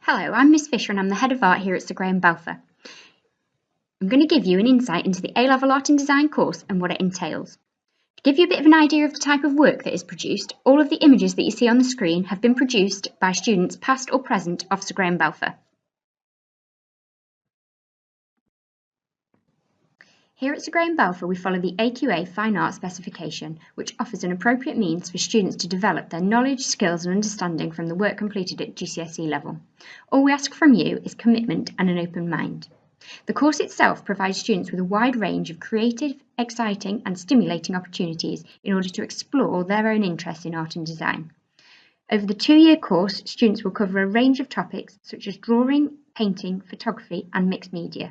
Hello, I'm Miss Fisher and I'm the Head of Art here at Sir Graham Balfour. I'm going to give you an insight into the A-Level Art and Design course and what it entails. To give you a bit of an idea of the type of work that is produced, all of the images that you see on the screen have been produced by students past or present of Sir Graham Balfour. Here at Sir Graham Balfour we follow the AQA Fine Art specification, which offers an appropriate means for students to develop their knowledge, skills and understanding from the work completed at GCSE level. All we ask from you is commitment and an open mind. The course itself provides students with a wide range of creative, exciting and stimulating opportunities in order to explore their own interest in art and design. Over the 2-year course, students will cover a range of topics such as drawing, painting, photography and mixed media.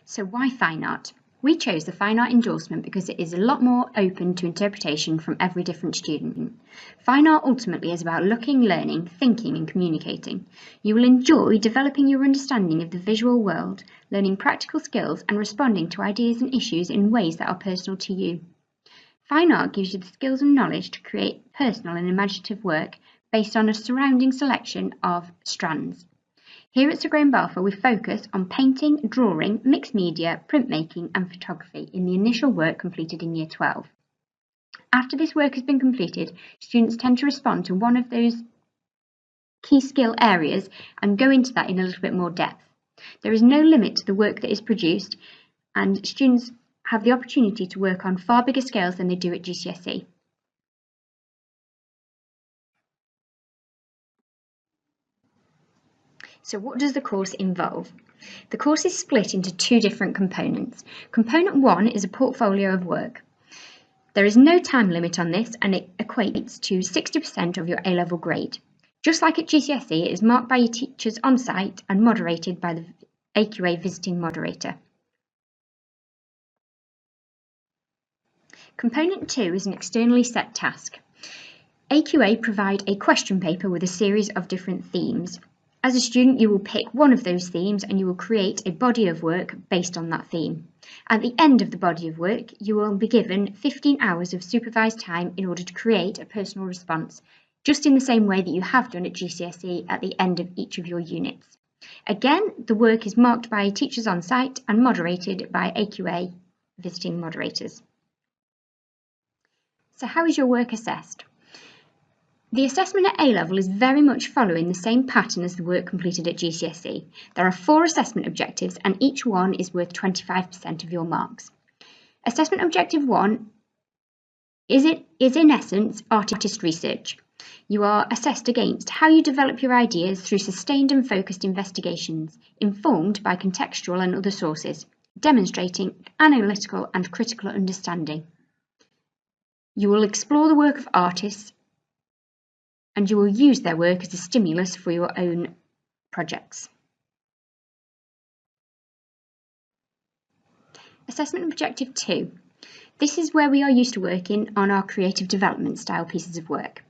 So why fine art? We chose the fine art endorsement because it is a lot more open to interpretation from every different student. Fine art ultimately is about looking, learning, thinking and communicating. You will enjoy developing your understanding of the visual world, learning practical skills and responding to ideas and issues in ways that are personal to you. Fine art gives you the skills and knowledge to create personal and imaginative work based on a surrounding selection of strands. Here at Sir Graham Balfour we focus on painting, drawing, mixed media, printmaking and photography in the initial work completed in Year 12. After this work has been completed, students tend to respond to one of those key skill areas and go into that in a little bit more depth. There is no limit to the work that is produced and students have the opportunity to work on far bigger scales than they do at GCSE. So what does the course involve? The course is split into 2 different components. Component 1 is a portfolio of work. There is no time limit on this and it equates to 60% of your A-level grade. Just like at GCSE, it is marked by your teachers on site and moderated by the AQA visiting moderator. Component 2 is an externally set task. AQA provide a question paper with a series of different themes. As a student, you will pick one of those themes and you will create a body of work based on that theme. At the end of the body of work, you will be given 15 hours of supervised time in order to create a personal response, just in the same way that you have done at GCSE at the end of each of your units. Again, the work is marked by teachers on site and moderated by AQA visiting moderators. So how is your work assessed? The assessment at A-level is very much following the same pattern as the work completed at GCSE. There are 4 assessment objectives and each one is worth 25% of your marks. Assessment objective 1 is in essence artist research. You are assessed against how you develop your ideas through sustained and focused investigations, informed by contextual and other sources, demonstrating analytical and critical understanding. You will explore the work of artists and you will use their work as a stimulus for your own projects. Assessment Objective 2. This is where we are used to working on our creative development style pieces of work.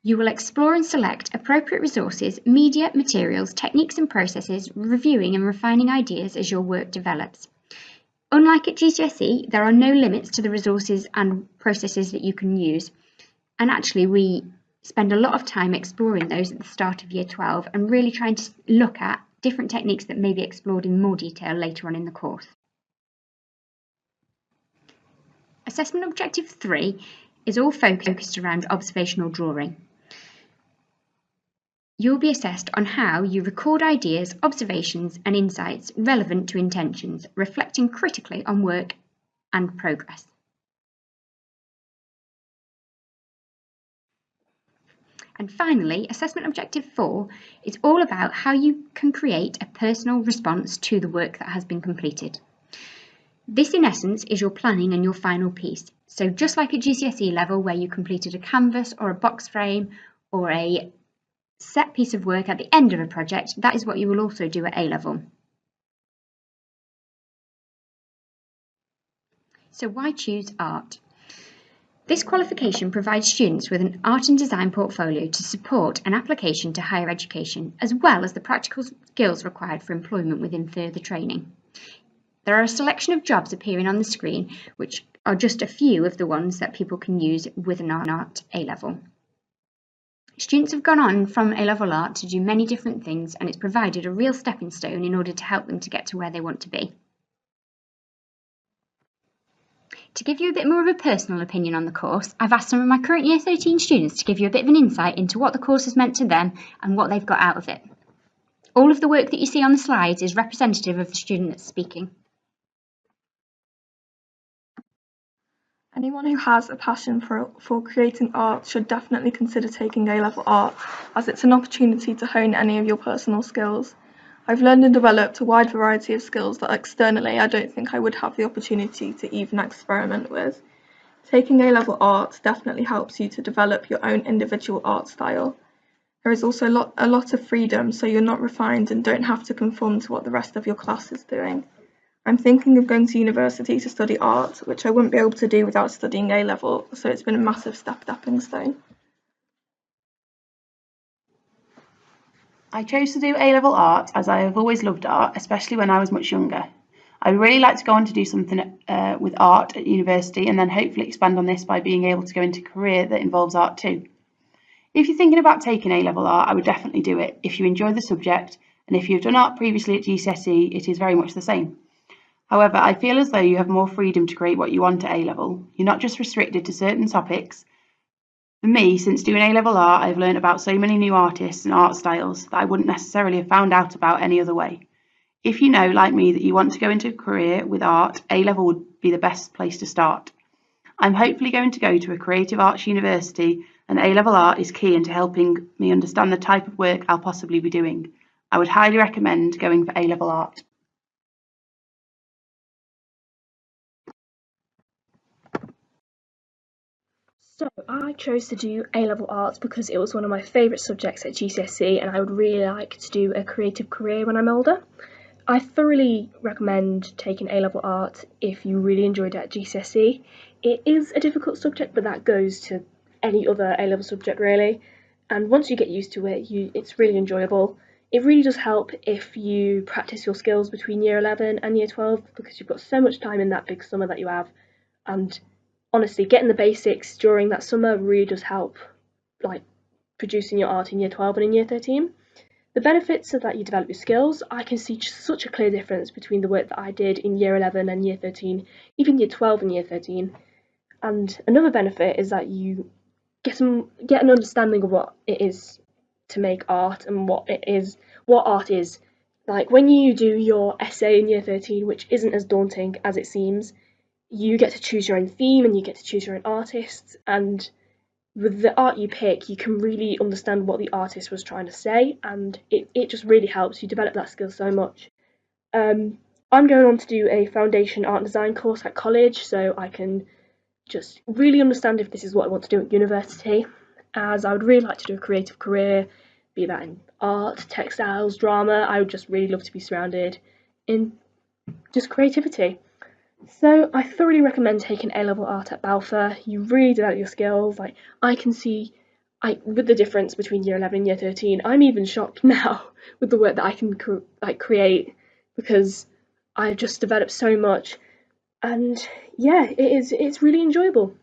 You will explore and select appropriate resources, media, materials, techniques and processes, reviewing and refining ideas as your work develops. Unlike at GCSE, there are no limits to the resources and processes that you can use. And actually, we spend a lot of time exploring those at the start of Year 12 and really trying to look at different techniques that may be explored in more detail later on in the course. Assessment Objective 3 is all focused around observational drawing. You will be assessed on how you record ideas, observations and insights relevant to intentions, reflecting critically on work and progress. And finally, Assessment Objective 4 is all about how you can create a personal response to the work that has been completed. This, in essence, is your planning and your final piece. So just like at GCSE level, where you completed a canvas or a box frame or a set piece of work at the end of a project, that is what you will also do at A-level. So why choose art? This qualification provides students with an art and design portfolio to support an application to higher education, as well as the practical skills required for employment within further training. There are a selection of jobs appearing on the screen, which are just a few of the ones that people can use with an art A-level. Students have gone on from A-level art to do many different things, and it's provided a real stepping stone in order to help them to get to where they want to be. To give you a bit more of a personal opinion on the course, I've asked some of my current Year 13 students to give you a bit of an insight into what the course has meant to them and what they've got out of it. All of the work that you see on the slides is representative of the student that's speaking. Anyone who has a passion for creating art should definitely consider taking A-level art, as it's an opportunity to hone any of your personal skills. I've learned and developed a wide variety of skills that externally I don't think I would have the opportunity to even experiment with. Taking A-level art definitely helps you to develop your own individual art style. There is also a lot of freedom, so you're not refined and don't have to conform to what the rest of your class is doing. I'm thinking of going to university to study art, which I wouldn't be able to do without studying A-level, so it's been a massive stepping stone. I chose to do A-level art as I have always loved art, especially when I was much younger. I would really like to go on to do something with art at university and then hopefully expand on this by being able to go into a career that involves art too. If you're thinking about taking A-level art, I would definitely do it if you enjoy the subject, and if you've done art previously at GCSE, it is very much the same. However, I feel as though you have more freedom to create what you want at A-level. You're not just restricted to certain topics. For me, since doing A-level art, I've learned about so many new artists and art styles that I wouldn't necessarily have found out about any other way. If you know, like me, that you want to go into a career with art, A-level would be the best place to start. I'm hopefully going to go to a creative arts university, and A-level art is key into helping me understand the type of work I'll possibly be doing. I would highly recommend going for A-level art. So I chose to do A-level arts because it was one of my favourite subjects at GCSE, and I would really like to do a creative career when I'm older. I thoroughly recommend taking A-level art if you really enjoyed it at GCSE. It is a difficult subject, but that goes to any other A-level subject really. And once you get used to it, it's really enjoyable. It really does help if you practice your skills between year 11 and year 12, because you've got so much time in that big summer that you have, and honestly, getting the basics during that summer really does help, like producing your art in year 12 and in year 13. The benefits are that you develop your skills. I can see such a clear difference between the work that I did in year 11 and year 13, even year 12 and year 13. And another benefit is that you get an understanding of what it is to make art and what art is. Like when you do your essay in year 13, which isn't as daunting as it seems, you get to choose your own theme and you get to choose your own artists, and with the art you pick you can really understand what the artist was trying to say, and it just really helps you develop that skill so much. I'm going on to do a foundation art and design course at college, so I can just really understand if this is what I want to do at university, as I would really like to do a creative career, be that in art, textiles, drama. I would just really love to be surrounded in just creativity. So I thoroughly recommend taking A-level art at Balfour. You really develop your skills. Like I can see, with the difference between year 11 and year 13, I'm even shocked now with the work that I can create, because I've just developed so much. And yeah, it's really enjoyable.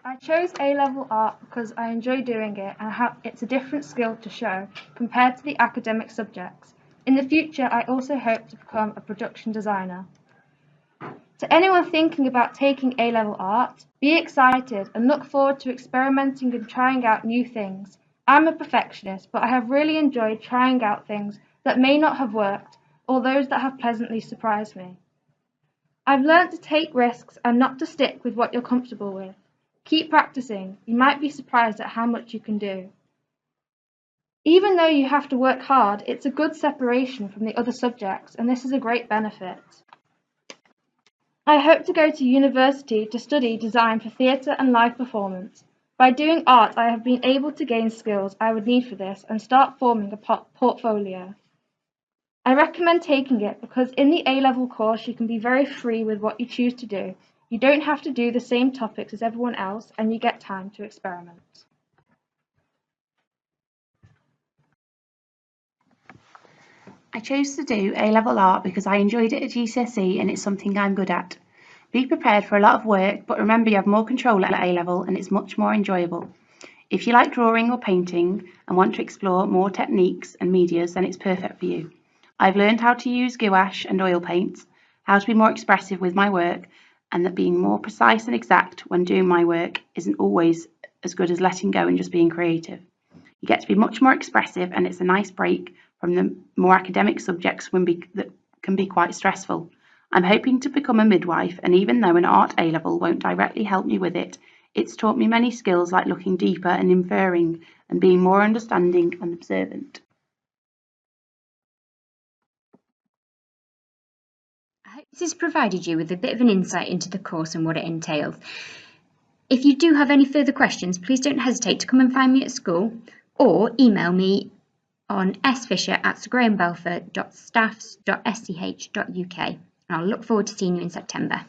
I chose A-level art because I enjoy doing it and it's a different skill to show compared to the academic subjects. In the future, I also hope to become a production designer. To anyone thinking about taking A-level art, be excited and look forward to experimenting and trying out new things. I'm a perfectionist, but I have really enjoyed trying out things that may not have worked or those that have pleasantly surprised me. I've learnt to take risks and not to stick with what you're comfortable with. Keep practicing. You might be surprised at how much you can do. Even though you have to work hard, it's a good separation from the other subjects, and this is a great benefit. I hope to go to university to study design for theatre and live performance. By doing art, I have been able to gain skills I would need for this and start forming a portfolio. I recommend taking it because in the A-level course you can be very free with what you choose to do. You don't have to do the same topics as everyone else, and you get time to experiment. I chose to do A-level art because I enjoyed it at GCSE and it's something I'm good at. Be prepared for a lot of work, but remember you have more control at A-level and it's much more enjoyable. If you like drawing or painting and want to explore more techniques and medias, then it's perfect for you. I've learned how to use gouache and oil paints, how to be more expressive with my work, and that being more precise and exact when doing my work isn't always as good as letting go and just being creative. You get to be much more expressive, and it's a nice break from the more academic subjects that can be quite stressful. I'm hoping to become a midwife, and even though an art A-level won't directly help me with it, it's taught me many skills like looking deeper and inferring and being more understanding and observant. I hope this has provided you with a bit of an insight into the course and what it entails. If you do have any further questions, please don't hesitate to come and find me at school or email me on sfisher@sgrahambelford.staffs.sch.uk, and I'll look forward to seeing you in September.